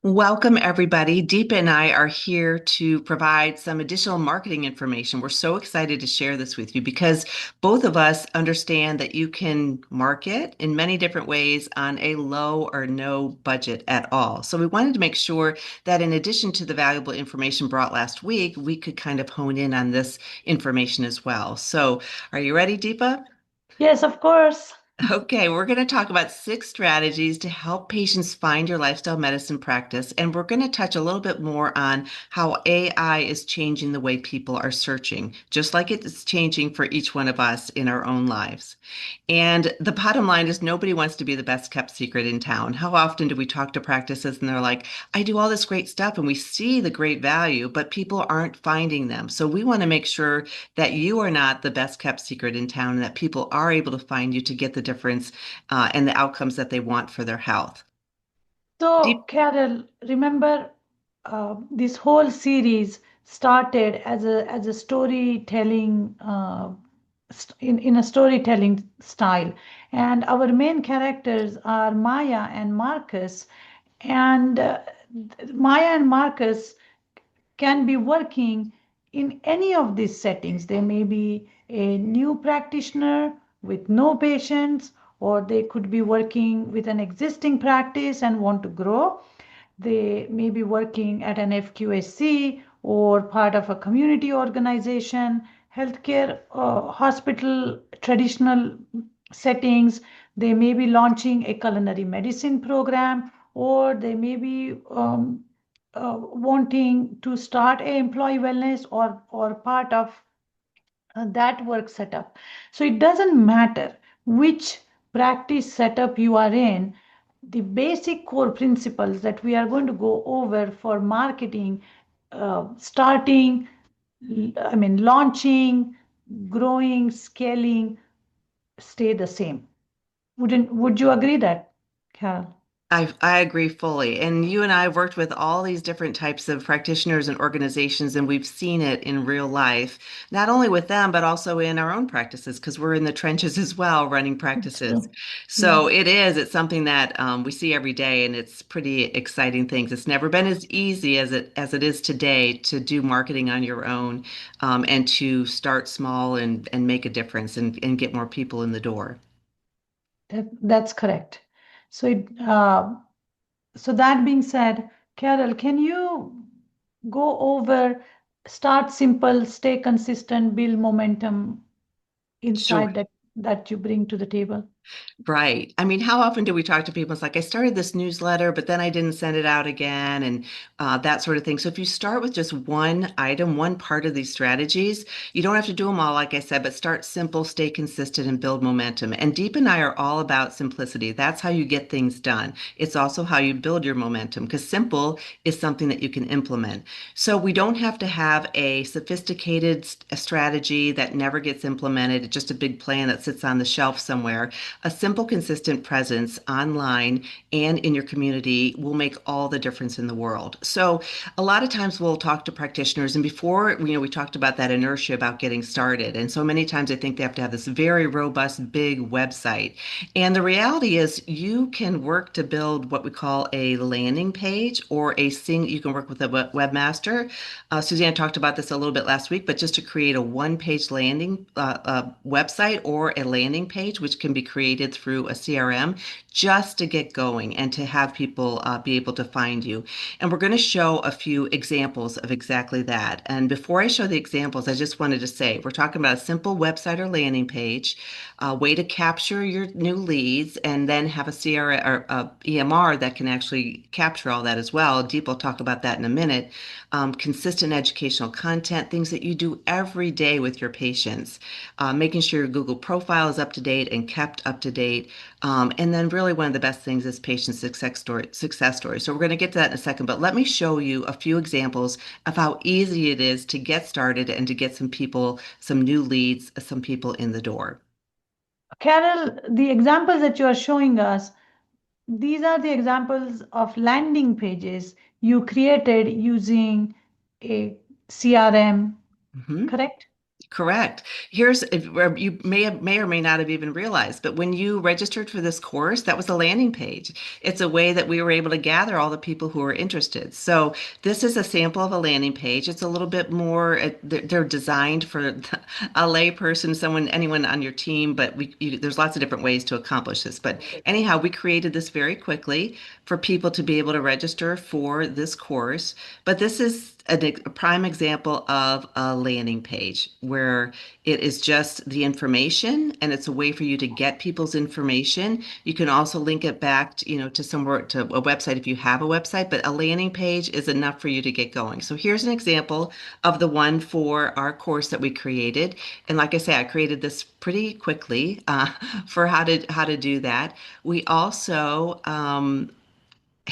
Welcome, everybody. Deepa and I are here to provide some additional marketing information. We're so excited to share this with you because both of us understand that you can market in many different ways on a low or no budget at all. So we wanted to make sure that in addition to the valuable information brought last week, we could kind of hone in on this information as well. So are you ready, Deepa? Yes, of course. Okay, we're going to talk about 6 strategies to help patients find your lifestyle medicine practice. And we're going to touch a little bit more on how AI is changing the way people are searching, just like it is changing for each one of us in our own lives. And the bottom line is nobody wants to be the best kept secret in town. How often do we talk to practices and they're like, I do all this great stuff and we see the great value, but people aren't finding them. So we want to make sure that you are not the best kept secret in town and that people are able to find you to get the difference and the outcomes that they want for their health. So, Deep, Carol, remember this whole series started as a storytelling in a storytelling style, and our main characters are Maya and Marcus, and Maya and Marcus can be working in any of these settings. They may be a new practitioner with no patients, or they could be working with an existing practice and want to grow. They may be working at an FQSC or part of a community organization, healthcare, hospital, traditional settings. They may be launching a culinary medicine program, or they may be wanting to start a employee wellness or part of that work setup. So it doesn't matter which practice setup you are in. The basic core principles that we are going to go over for marketing, starting, launching, growing, scaling, stay the same. Would you agree that, Carol? I agree fully. And you and I have worked with all these different types of practitioners and organizations, and we've seen it in real life, not only with them, but also in our own practices, because we're in the trenches as well, running It's practices. true. So Yes. it's something that we see every day, and it's pretty exciting things. It's never been as easy as it is today to do marketing on your own, and to start small and make a difference and get more people in the door. That's correct. So so that being said, Carol, can you go over start simple, stay consistent, build momentum Sure. inside that you bring to the table? Right. I mean, how often do we talk to people? It's like, I started this newsletter, but then I didn't send it out again, and that sort of thing. So, if you start with just one item, one part of these strategies, you don't have to do them all, like I said, but start simple, stay consistent, and build momentum. And Deep and I are all about simplicity. That's how you get things done. It's also how you build your momentum because simple is something that you can implement. So, we don't have to have a sophisticated strategy that never gets implemented, just a big plan that sits on the shelf somewhere. A simple, consistent presence online and in your community will make all the difference in the world. So, a lot of times we'll talk to practitioners, and before, we talked about that inertia about getting started. And so many times I think they have to have this very robust, big website. And the reality is, you can work to build what we call a landing page or you can work with a webmaster. Suzanne talked about this a little bit last week, but just to create a one-page landing website or a landing page, which can be created through a CRM, just to get going and to have people be able to find you. And we're going to show a few examples of exactly that. And before I show the examples, I just wanted to say we're talking about a simple website or landing page, a way to capture your new leads, and then have a CRM or a EMR that can actually capture all that as well. Deep will talk about that in a minute. Consistent educational content, things that you do every day with your patients, making sure your Google profile is up to date and kept up to date. And then really one of the best things is patient success stories. So we're going to get to that in a second, but let me show you a few examples of how easy it is to get started and to get some people, some new leads, some people in the door. Carol, the examples that you are showing us, these are the examples of landing pages you created using a CRM, Mhm. correct? Correct. Where you may or may not have even realized, but when you registered for this course, that was a landing page. It's a way that we were able to gather all the people who are interested. So this is a sample of a landing page. It's a little bit more, they're designed for a layperson, someone, anyone on your team, but there's lots of different ways to accomplish this. But anyhow, we created this very quickly for people to be able to register for this course. But this is a prime example of a landing page where it is just the information and it's a way for you to get people's information. You can also link it back to, to somewhere to a website if you have a website, but a landing page is enough for you to get going. So here's an example of the one for our course that we created. And like I say, I created this pretty quickly for how to do that. We also I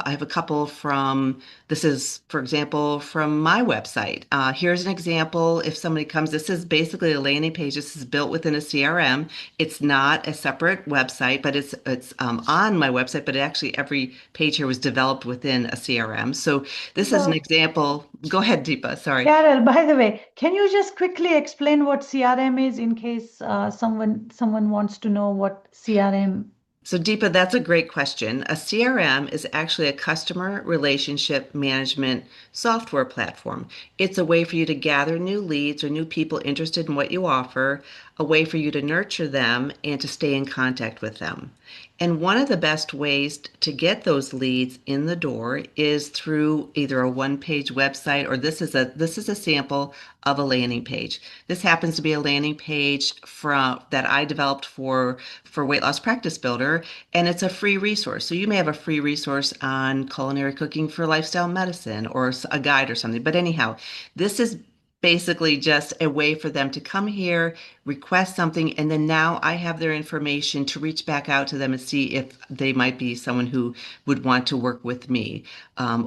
have a couple from this is, for example, from my website. Here's an example. If somebody comes, this is basically a landing page. This is built within a CRM. It's not a separate website, but it's on my website. But actually, every page here was developed within a CRM. So this is an So, example. Go ahead, Deepa. Sorry. Carol, by the way, can you just quickly explain what CRM is in case someone wants to know what CRM? So, Deepa, that's a great question. A CRM is actually a customer relationship management software platform. It's a way for you to gather new leads or new people interested in what you offer, a way for you to nurture them and to stay in contact with them. And one of the best ways to get those leads in the door is through either a one-page website or this is a sample of a landing page. This happens to be a landing page from that I developed for Weight Loss Practice Builder, and it's a free resource. So you may have a free resource on culinary cooking for lifestyle medicine or a guide or something. But anyhow, this is basically just a way for them to come here, request something, and then now I have their information to reach back out to them and see if they might be someone who would want to work with me,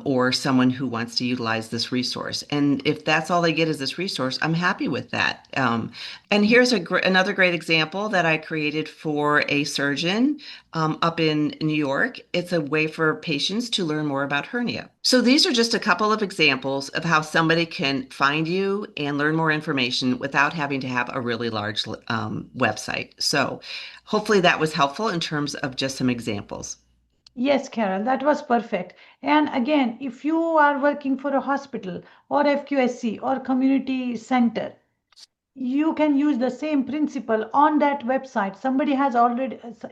or someone who wants to utilize this resource. And if that's all they get is this resource, I'm happy with that. And here's another great example that I created for a surgeon up in New York. It's a way for patients to learn more about hernia. So these are just a couple of examples of how somebody can find you and learn more information without having to have a really large website. So hopefully that was helpful in terms of just some examples. Yes, Carol, that was perfect. And again, if you are working for a hospital or FQSC or community center, you can use the same principle on that website.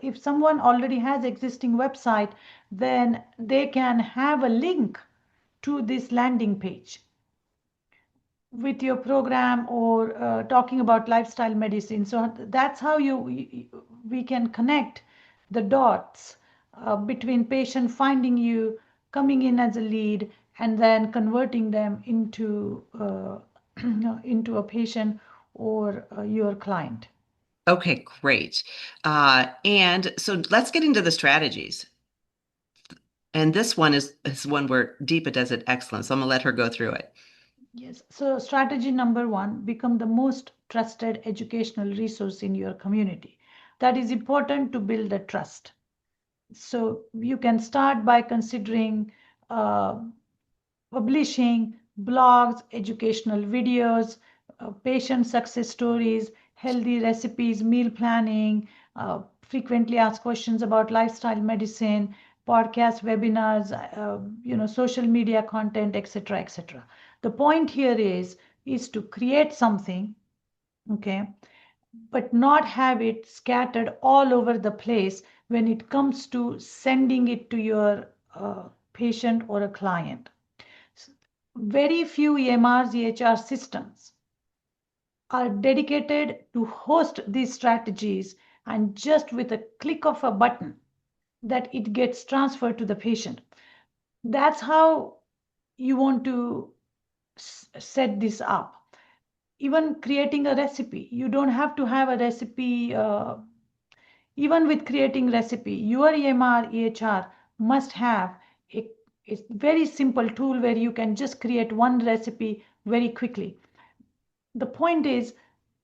If someone already has existing website, then they can have a link to this landing page with your program or talking about lifestyle medicine. So that's how we can connect the dots between patient finding you, coming in as a lead, and then converting them into a patient or your client. Okay, great. And so let's get into the strategies. And this one is one where Deepa does it excellent. So I'm gonna let her go through it. Yes. So strategy number one, become the most trusted educational resource in your community. That is important to build the trust. So you can start by considering uh, publishing blogs, educational videos, patient success stories, healthy recipes, meal planning, frequently asked questions about lifestyle medicine, podcast webinars, social media content, etc., etc. The point here is to create something, okay, but not have it scattered all over the place when it comes to sending it to your patient or a client. Very few EMRs, EHR systems are dedicated to host these strategies, and just with a click of a button that it gets transferred to the patient. That's how you want to set this up. Even creating a recipe, you don't have to have a recipe. Even with creating recipe, your EMR, EHR must have a, a very simple tool where you can just create one recipe very quickly. The point is,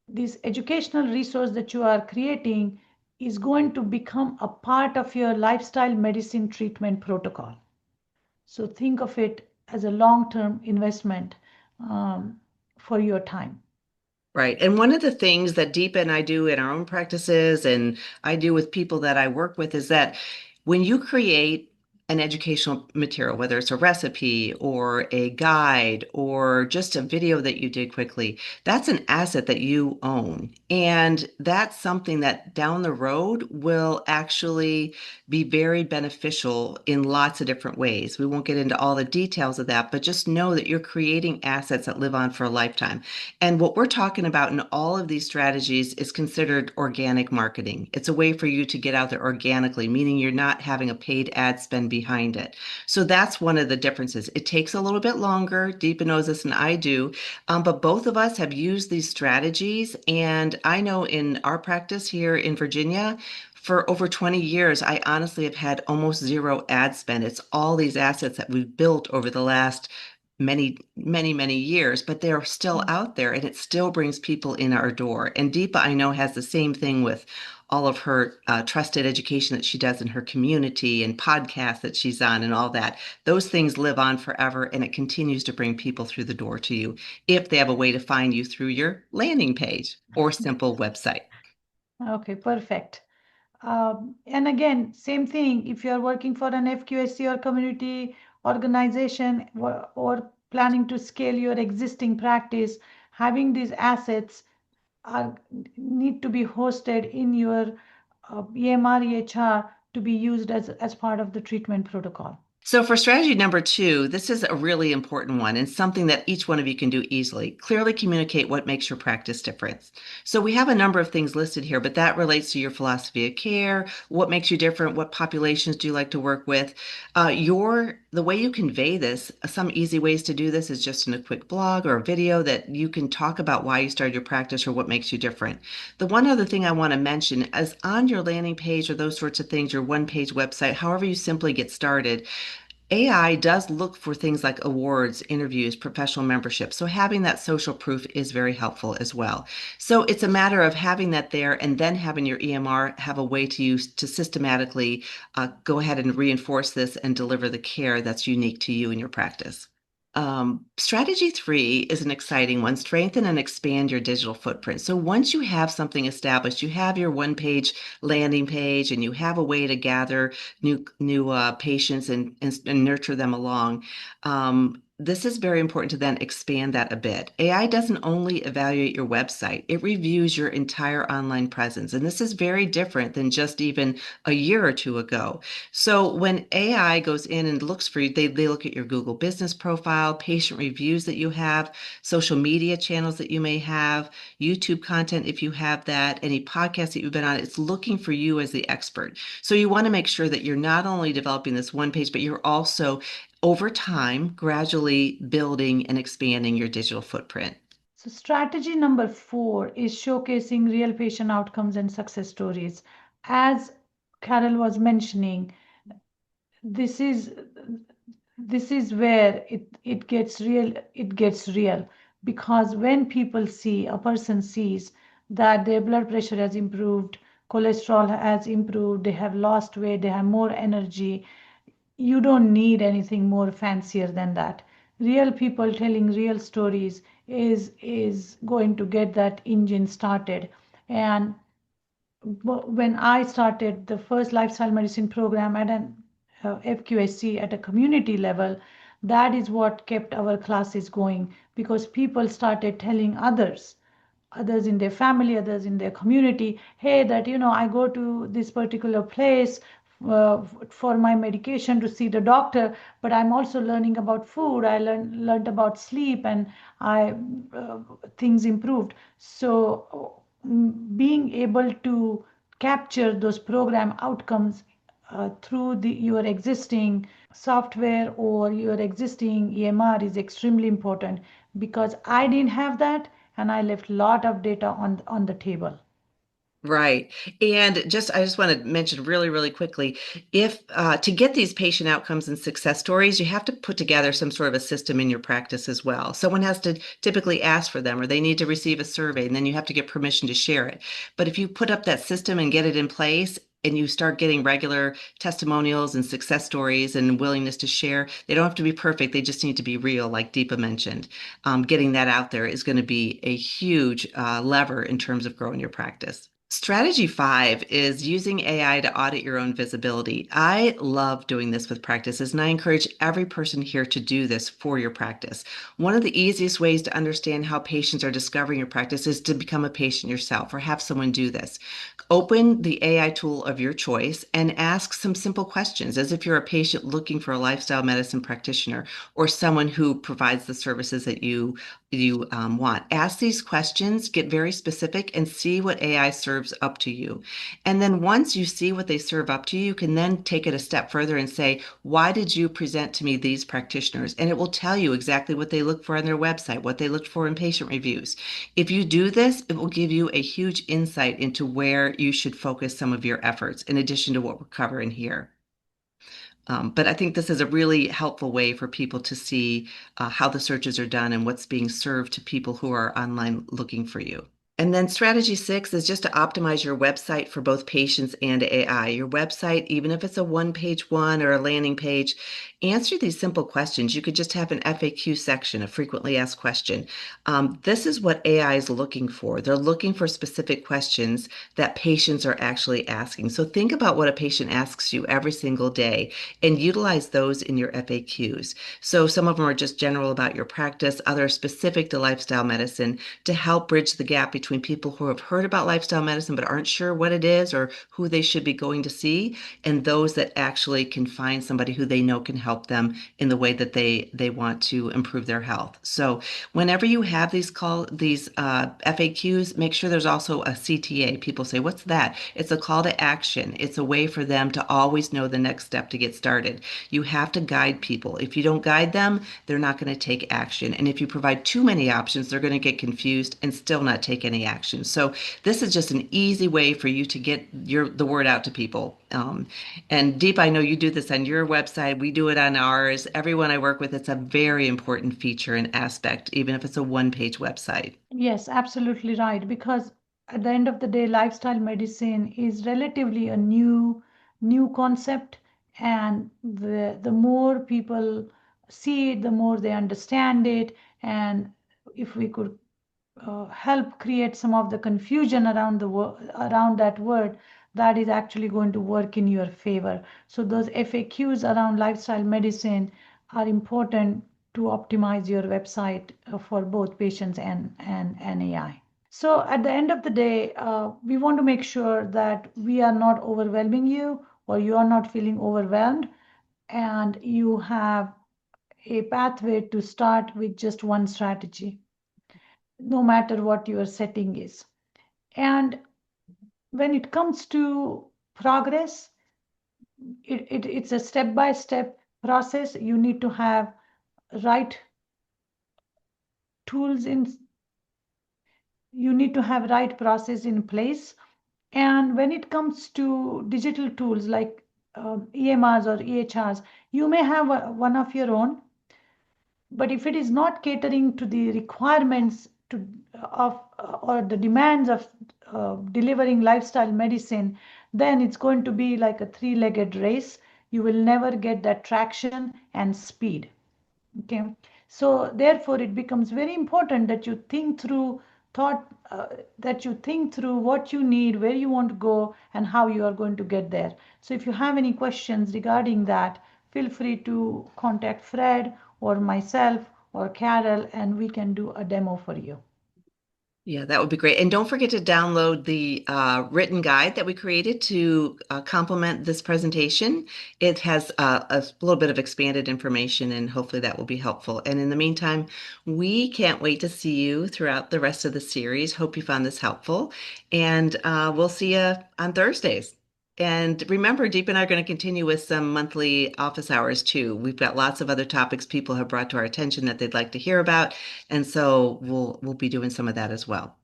this educational resource that you are creating is going to become a part of your lifestyle medicine treatment protocol. So think of it as a long-term investment for your time. Right. And one of the things that Deepa and I do in our own practices, and I do with people that I work with, is that when you create an educational material, whether it's a recipe or a guide or just a video that you did quickly, that's an asset that you own. And that's something that down the road will actually be very beneficial in lots of different ways. We won't get into all the details of that, but just know that you're creating assets that live on for a lifetime. And what we're talking about in all of these strategies is considered organic marketing. It's a way for you to get out there organically, meaning you're not having a paid ad spend behind it. So that's one of the differences. It takes a little bit longer. Deepa knows this and I do. But both of us have used these strategies. And I know in our practice here in Virginia, for over 20 years, I honestly have had almost zero ad spend. It's all these assets that we've built over the last many years, but they're still out there and it still brings people in our door. And Deepa, I know, has the same thing with all of her trusted education that she does in her community and podcasts that she's on and all that. Those things live on forever and it continues to bring people through the door to you if they have a way to find you through your landing page or simple website. Okay, perfect. And again, same thing, if you're working for an FQSC or community organization or planning to scale your existing practice, having these assets are need to be hosted in your EMR, EHR to be used as part of the treatment protocol. So, for strategy number two, this is a really important one and something that each one of you can do easily. Clearly communicate what makes your practice different. So, we have a number of things listed here, but that relates to your philosophy of care, what makes you different, what populations do you like to work with. The way you convey this, some easy ways to do this is just in a quick blog or a video that you can talk about why you started your practice or what makes you different. The one other thing I want to mention is on your landing page or those sorts of things, your one-page website, however you simply get started. AI does look for things like awards, interviews, professional membership. So having that social proof is very helpful as well. So it's a matter of having that there and then having your EMR have a way to use to systematically go ahead and reinforce this and deliver the care that's unique to you and your practice. Strategy three is an exciting one. Strengthen and expand your digital footprint. So once you have something established, you have your one-page landing page, and you have a way to gather new patients and nurture them along. This is very important to then expand that a bit. AI doesn't only evaluate your website, it reviews your entire online presence. And this is very different than just even a year or two ago. So when AI goes in and looks for you, they look at your Google business profile, patient reviews that you have, social media channels that you may have, YouTube content if you have that, any podcasts that you've been on. It's looking for you as the expert. So you want to make sure that you're not only developing this one page, but you're also over time gradually building and expanding your digital footprint. So strategy number 4 is showcasing real patient outcomes and success stories. As Carol was mentioning, this is this is where it gets real because when people see a person sees that their blood pressure has improved, cholesterol has improved, they have lost weight, they have more energy, you don't need anything more fancier than that. Real people telling real stories is going to get that engine started. And when I started the first lifestyle medicine program at an FQSC at a community level, that is what kept our classes going because people started telling others in their family, others in their community, hey, that I go to this particular place for my medication to see the doctor, but I'm also learning about food. I learned about sleep, and I things improved. So being able to capture those program outcomes through your existing software or your existing EMR is extremely important because I didn't have that and I left a lot of data on the table. Right. And I just want to mention really quickly, if to get these patient outcomes and success stories, you have to put together some sort of a system in your practice as well. Someone has to typically ask for them, or they need to receive a survey, and then you have to get permission to share it. But if you put up that system and get it in place, and you start getting regular testimonials and success stories and willingness to share. They don't have to be perfect, they just need to be real, like Deepa mentioned. Getting that out there is going to be a huge lever in terms of growing your practice. Strategy five is using AI to audit your own visibility. I love doing this with practices, and I encourage every person here to do this for your practice. One of the easiest ways to understand how patients are discovering your practice is to become a patient yourself or have someone do this. Open the AI tool of your choice and ask some simple questions as if you're a patient looking for a lifestyle medicine practitioner or someone who provides the services that you want. Ask these questions, get very specific, and see what AI serves up to you. And then once you see what they serve up to you, you can then take it a step further and say, why did you present to me these practitioners? And it will tell you exactly what they look for on their website, what they looked for in patient reviews. If you do this, it will give you a huge insight into where you should focus some of your efforts, in addition to what we're covering here. But I think this is a really helpful way for people to see how the searches are done and what's being served to people who are online looking for you. And then strategy six is just to optimize your website for both patients and AI. Your website, even if it's a one-page one or a landing page, answer these simple questions. You could just have an FAQ section, a frequently asked question. This is what AI is looking for. They're looking for specific questions that patients are actually asking. So think about what a patient asks you every single day and utilize those in your FAQs. So some of them are just general about your practice, others specific to lifestyle medicine to help bridge the gap between people who have heard about lifestyle medicine but aren't sure what it is or who they should be going to see, and those that actually can find somebody who they know can help them in the way that they want to improve their health. So whenever you have these FAQs, make sure there's also a CTA. People say, "What's that?" It's a call to action. It's a way for them to always know the next step to get started. You have to guide people. If you don't guide them, they're not going to take action. And if you provide too many options, they're going to get confused and still not take any action. So this is just an easy way for you to get the word out to people. And Deep, I know you do this on your website. We do it on ours. Everyone I work with, it's a very important feature and aspect, even if it's a one-page website. Yes, absolutely right. Because at the end of the day, lifestyle medicine is relatively a new concept, and the more people see it, the more they understand it. And if we could help create some of the confusion around around that word, that is actually going to work in your favor. So those FAQs around lifestyle medicine are important to optimize your website for both patients and AI. So at the end of the day, we want to make sure that we are not overwhelming you or you are not feeling overwhelmed, and you have a pathway to start with just one strategy, no matter what your setting is. And when it comes to progress, it's a step-by-step process. You need to have right tools in, you need to have right process in place. And when it comes to digital tools like EMRs or EHRs, you may have one of your own, but if it is not catering to the requirements of or the demands of delivering lifestyle medicine, then it's going to be like a three-legged race. You will never get that traction and speed. Okay, so therefore it becomes very important that you think through thought that you think through what you need, where you want to go, and how you are going to get there. So if you have any questions regarding that, feel free to contact Fred or myself or Carol, and we can do a demo for you. Yeah, that would be great. And don't forget to download the written guide that we created to complement this presentation. It has a little bit of expanded information, and hopefully that will be helpful. And in the meantime, we can't wait to see you throughout the rest of the series. Hope you found this helpful. And we'll see you on Thursdays. And remember, Deep and I are going to continue with some monthly office hours too. We've got lots of other topics people have brought to our attention that they'd like to hear about. And so we'll be doing some of that as well.